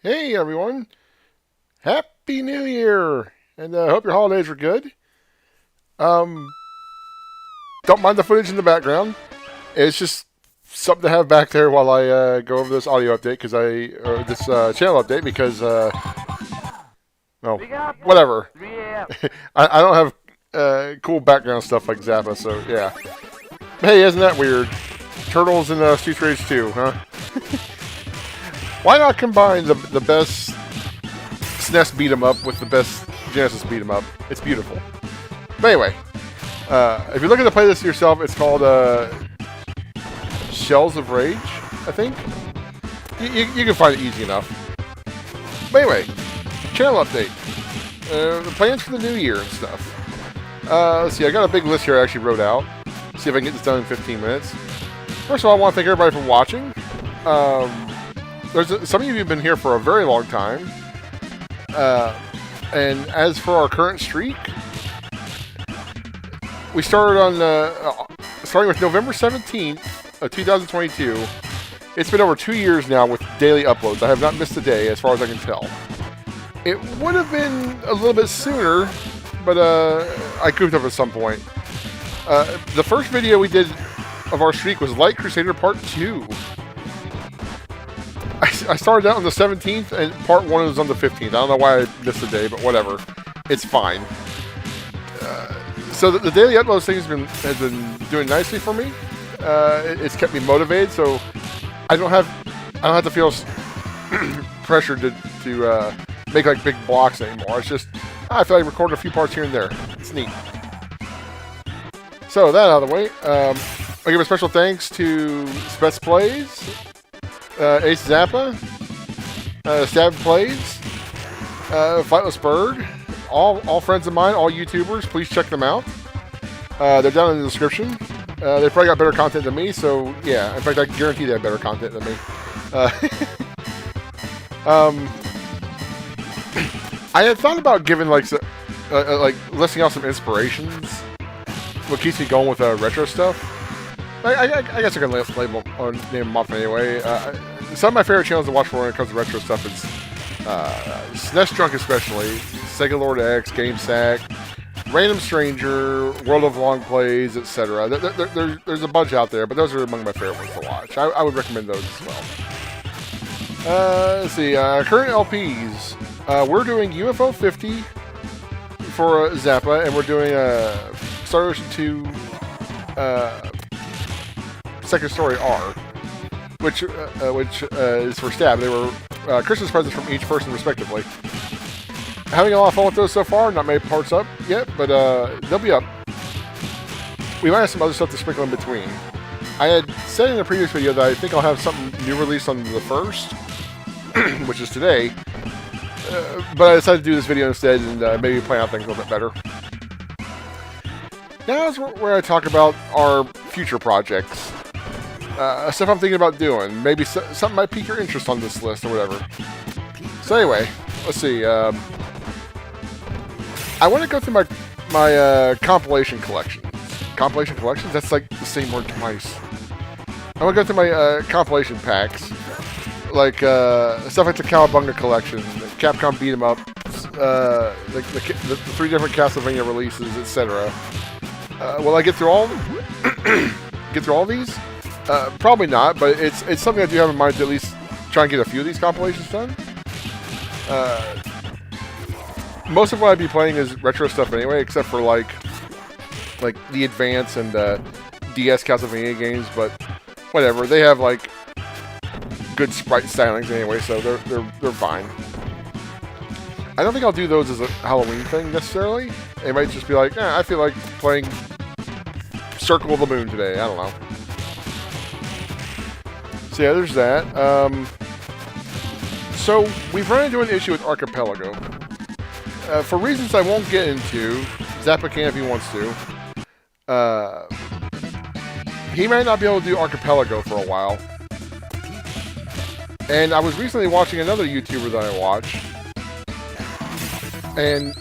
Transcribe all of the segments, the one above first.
Hey everyone, Happy New Year, and hope your holidays were good. Um, don't mind the footage in the background. It's just something to have back there while I go over this audio update or this channel update because no, whatever. I don't have cool background stuff like Zappa, so yeah. Hey, isn't that weird? Turtles in Streets Rage 2, huh? Why not combine the best SNES beat 'em up with the best Genesis beat 'em up? It's beautiful. But anyway, if you're looking to play this yourself, it's called Shells of Rage, I think. You can find it easy enough. But anyway, channel update. The plans for the new year and stuff. Let's see, I got a big list here I actually wrote out. See if I can get this done in 15 minutes. First of all, I want to thank everybody for watching. Some of you have been here for a very long time. And as for our current streak, we started on starting with November 17th of 2022. It's been over 2 years now with daily uploads. I have not missed a day as far as I can tell. It would have been a little bit sooner, but I goofed up at some point. The first video we did of our streak was Light Crusader Part 2. I started out on the 17th, and part 1 was on the 15th. I don't know why I missed a day, but whatever. It's fine. So the daily uploads thing has been doing nicely for me. It's kept me motivated, so I don't have to feel pressured to make like big blocks anymore. It's just I feel like recording a few parts here and there. It's neat. So that out of the way, I give a special thanks to Spets Plays, Ace Zappa, Stab Plays, Flightless Bird, all friends of mine, all YouTubers. Please check them out. They're down in the description. They probably got better content than me, so yeah. In fact, I guarantee they have better content than me. I had thought about giving like listing out some inspirations. What keeps me going with retro stuff. I guess I can label or name them off anyway. Some of my favorite channels to watch for when it comes to retro stuff is SNES Drunk, especially Sega Lord X, GameSack, Random Stranger, World of Long Plays, etc. There's a bunch out there, but those are among my favorite ones to watch. I would recommend those as well. Let's see. Current LPs. We're doing UFO 50 for Zappa, and we're doing Star Ocean 2. Second Story R, which is for Stab. They were Christmas presents from each person, respectively. Having a lot of fun with those so far. Not many parts up yet, but they'll be up. We might have some other stuff to sprinkle in between. I had said in a previous video that I think I'll have something new released on the 1st, which is today. But I decided to do this video instead and maybe plan out things a little bit better. Now is where I talk about our future projects. Stuff I'm thinking about doing. Maybe something might pique your interest on this list or whatever. So anyway, let's see. I want to go through my compilation collections. Compilation collections? That's like the same word twice. I want to go through my compilation packs. Like stuff like the Cowabunga collection, the Capcom Beat 'em Up, the 3 different Castlevania releases, etc. Will I get through all these? Probably not, but it's something I do have in mind to at least try and get a few of these compilations done. Most of what I'd be playing is retro stuff anyway, except for like the Advance and DS Castlevania games, but whatever. They have like good sprite stylings anyway, so they're fine. I don't think I'll do those as a Halloween thing necessarily. It might just be like, I feel like playing Circle of the Moon today. I don't know. So yeah, there's that. So we've run into an issue with Archipelago. For reasons I won't get into, Zappa can if he wants to. He might not be able to do Archipelago for a while. And I was recently watching another YouTuber that I watch. And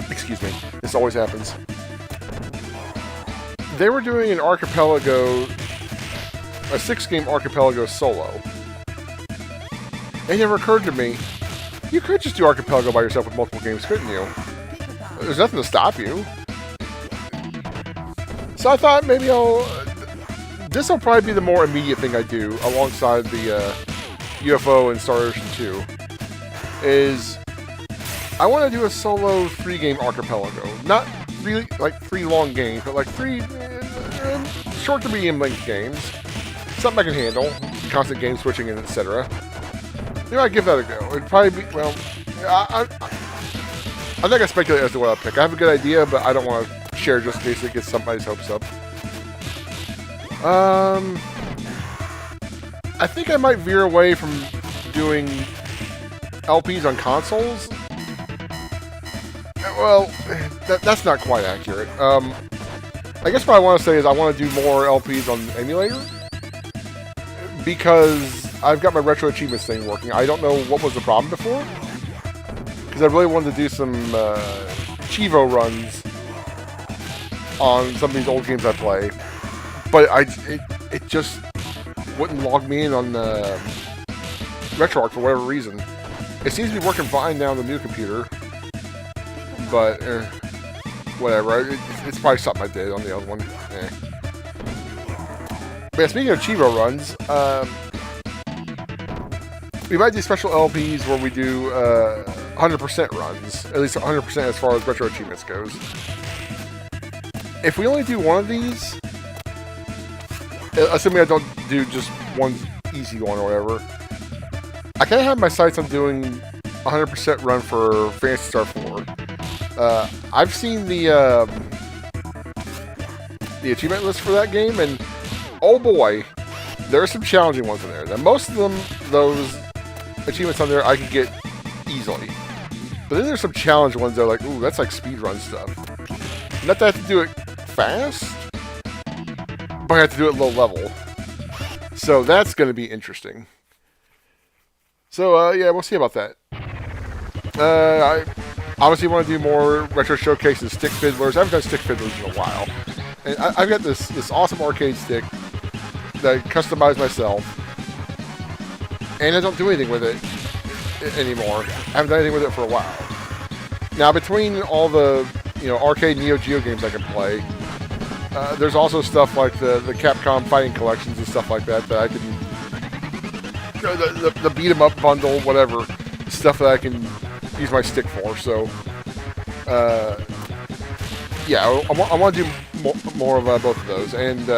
excuse me, this always happens. They were doing an Archipelago, a 6-game Archipelago solo. it never occurred to me, you could just do Archipelago by yourself with multiple games, couldn't you? There's nothing to stop you. So I thought maybe this will probably be the more immediate thing I do alongside the UFO and Star Ocean 2. Is I want to do a solo 3-game Archipelago. Not really like 3 long games, but like 3 short to medium length games. Something I can handle. Constant game switching and etc. Maybe I'd give that a go. It'd probably be, well, I'm not going to speculate as to what I'll pick. I have a good idea, but I don't want to share just in case it gets somebody's hopes up. I think I might veer away from doing LPs on consoles. Well, that's not quite accurate. I guess what I want to say is I want to do more LPs on emulator. Because I've got my retro achievements thing working. I don't know what was the problem before. Because I really wanted to do some Chivo runs on some of these old games I play. But it just wouldn't log me in on RetroArch for whatever reason. It seems to be working fine now on the new computer. But, whatever. It's probably something I did on the other one. But yeah, speaking of Chivo runs, we might do special LPs where we do 100% runs. At least 100% as far as retro achievements goes. If we only do one of these, assuming I don't do just one easy one or whatever, I kind of have my sights on doing 100% run for Phantasy Star 4. I've seen the achievement list for that game, and oh boy, there are some challenging ones in there. Now, most of them, those achievements on there, I can get easily. But then there's some challenge ones that are like, ooh, that's like speedrun stuff. Not that I have to do it fast, but I have to do it low level. So that's going to be interesting. So, yeah, we'll see about that. I obviously want to do more retro showcases, stick fiddlers. I haven't done stick fiddlers in a while. And I've got this awesome arcade stick that I customized myself. And I don't do anything with it anymore. I haven't done anything with it for a while. Now, between all the arcade Neo Geo games I can play, there's also stuff like the Capcom fighting collections and stuff like that I can... The beat-em-up bundle, whatever. Stuff that I can use my stick for, so... yeah, I want to do more of both of those. And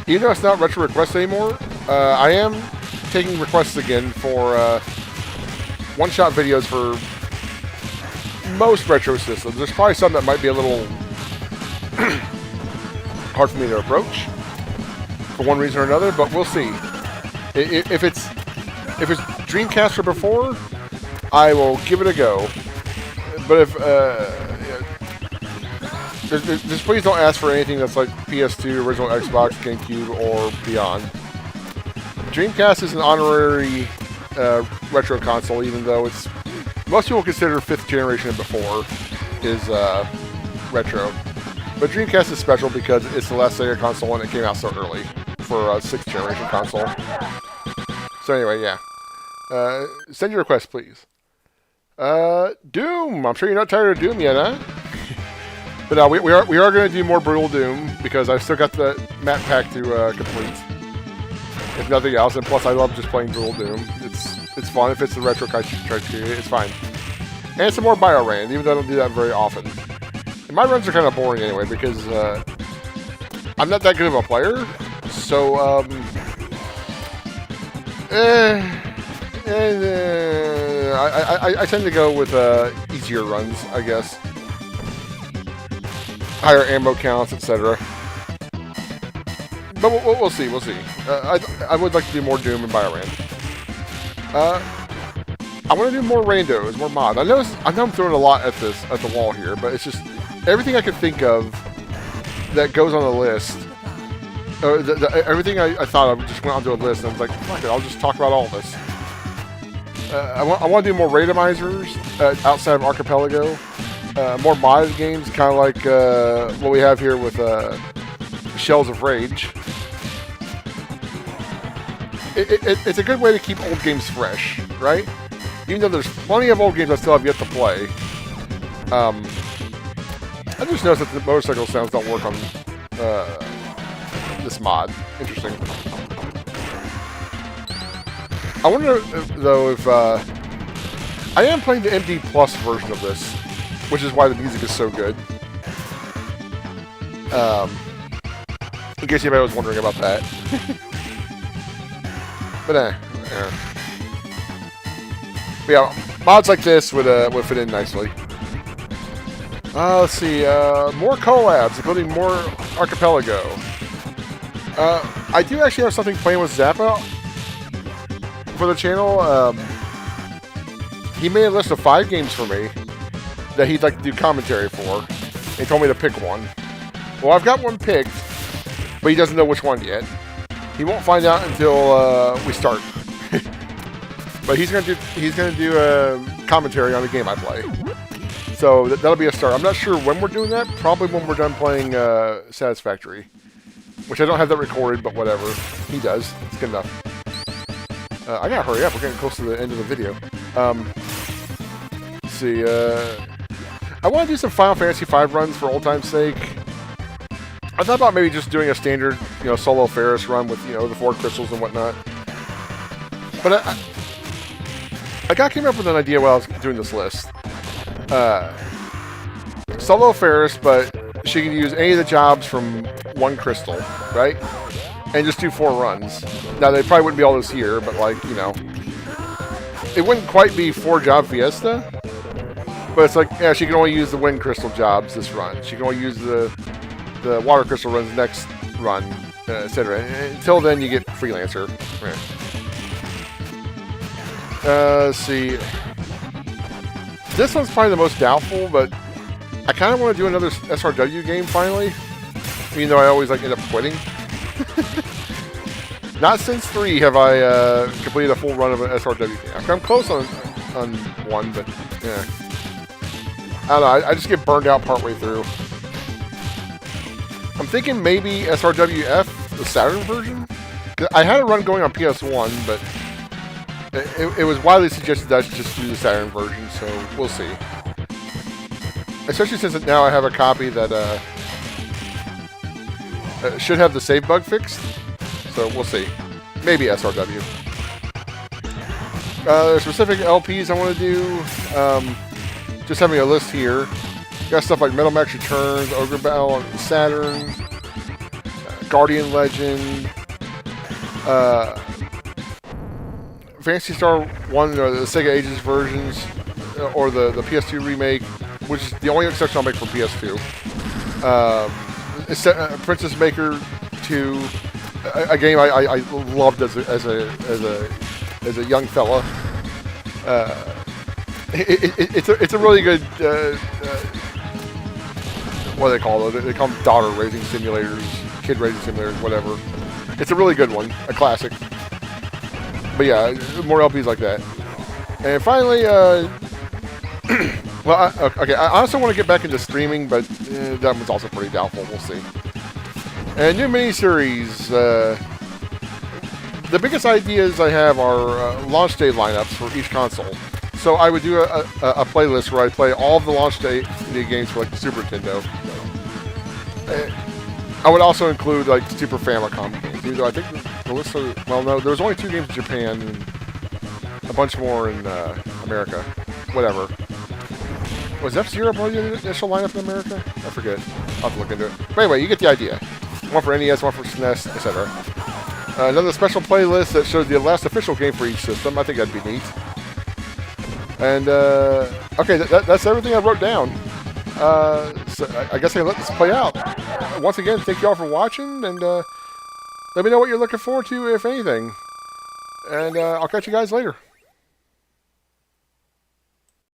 even though it's not Retro Requests anymore, I am taking requests again for one-shot videos for most retro systems. There's probably some that might be a little hard for me to approach for one reason or another, but we'll see. If it's Dreamcast or before, I will give it a go. But if just please don't ask for anything that's like PS2, original Xbox, GameCube, or beyond. Dreamcast is an honorary retro console, even though it's most people consider 5th generation and before is retro. But Dreamcast is special because it's the last Sega console and it came out so early for a 6th generation console. So anyway, yeah. Send your request, please. Doom! I'm sure you're not tired of Doom yet, huh? But no, we are going to do more Brutal Doom because I've still got the map pack to complete. If nothing else, and plus I love just playing Brutal Doom. It's fun. If it's the retro criteria, it's fine. And some more Biorand, even though I don't do that very often. And my runs are kind of boring anyway because I'm not that good of a player. So I tend to go with easier runs, I guess. Higher ammo counts, etc. But we'll see. We'll see. I would like to do more Doom and Biorand. I want to do more randos, more mods. I know I'm throwing a lot at the wall here, but it's just everything I could think of that goes on the list. Everything I thought of just went onto a list, and I was like, fuck it, I'll just talk about all this. I want to do more randomizers outside of Archipelago. More modded games, kind of like what we have here with Shells of Rage. it's a good way to keep old games fresh, right? Even though there's plenty of old games I still have yet to play. I just noticed that the motorcycle sounds don't work on this mod. Interesting. I wonder, though, if... I am playing the MD Plus version of this, which is why the music is so good. In case anybody was wondering about that. But yeah, mods like this would fit in nicely. Let's see, more collabs, including more Archipelago. I do actually have something playing with Zappa for the channel. He made a list of 5 games for me that he'd like to do commentary for. He told me to pick one. Well, I've got one picked, but he doesn't know which one yet. He won't find out until we start. But he's gonna do a commentary on the game I play. So that'll be a start. I'm not sure when we're doing that. Probably when we're done playing Satisfactory, which I don't have that recorded, but whatever. He does. It's good enough. I gotta hurry up. We're getting close to the end of the video. Let's see. I want to do some Final Fantasy V runs for old time's sake. I thought about maybe just doing a standard, solo Ferris run with, the 4 crystals and whatnot. But I came up with an idea while I was doing this list. Solo Ferris, but she can use any of the jobs from 1 crystal, right? And just do 4 runs. Now, they probably wouldn't be all this year, but it wouldn't quite be 4-job Fiesta. But it's like, yeah, she can only use the wind crystal jobs this run. She can only use the water crystal runs next run, etc. Until then, you get Freelancer. Let's see. This one's probably the most doubtful, but I kind of want to do another SRW game finally. Even though I always end up quitting. Not since 3 have I completed a full run of an SRW game. I'm close on one, but yeah. I don't know. I just get burned out partway through. I'm thinking maybe SRWF, the Saturn version. I had a run going on PS1, but it was widely suggested that I should just do the Saturn version, so we'll see. Especially since now I have a copy that should have the save bug fixed, so we'll see. Maybe SRW. There's specific LPs I want to do. Just having a list here. Got stuff like Metal Max Returns, Ogre Battle on Saturn, Guardian Legend, Phantasy Star 1, or the Sega Ages versions, or the PS2 remake, which is the only exception I'll make for PS2. Princess Maker 2, a game I loved as a young fella. It's a really good what do they call it? They call them daughter raising simulators, kid raising simulators, whatever. It's a really good one, a classic. But yeah, more LPs like that. And finally, well, okay, I also want to get back into streaming, but that one's also pretty doubtful. We'll see. And new miniseries. The biggest ideas I have are launch day lineups for each console. So I would do a playlist where I play all of the launch day games for the Super Nintendo. I would also include Super Famicom games. Even though I think the list of, well, no, there was only 2 games in Japan and a bunch more in America. Whatever. Was F-Zero part of the initial lineup in America? I forget. I'll have to look into it. But anyway, you get the idea. One for NES, one for SNES, etc. Another special playlist that shows the last official game for each system. I think that'd be neat. And, okay, that's everything I wrote down. So I guess I can let this play out. Once again, thank you all for watching, and let me know what you're looking forward to, if anything. And I'll catch you guys later.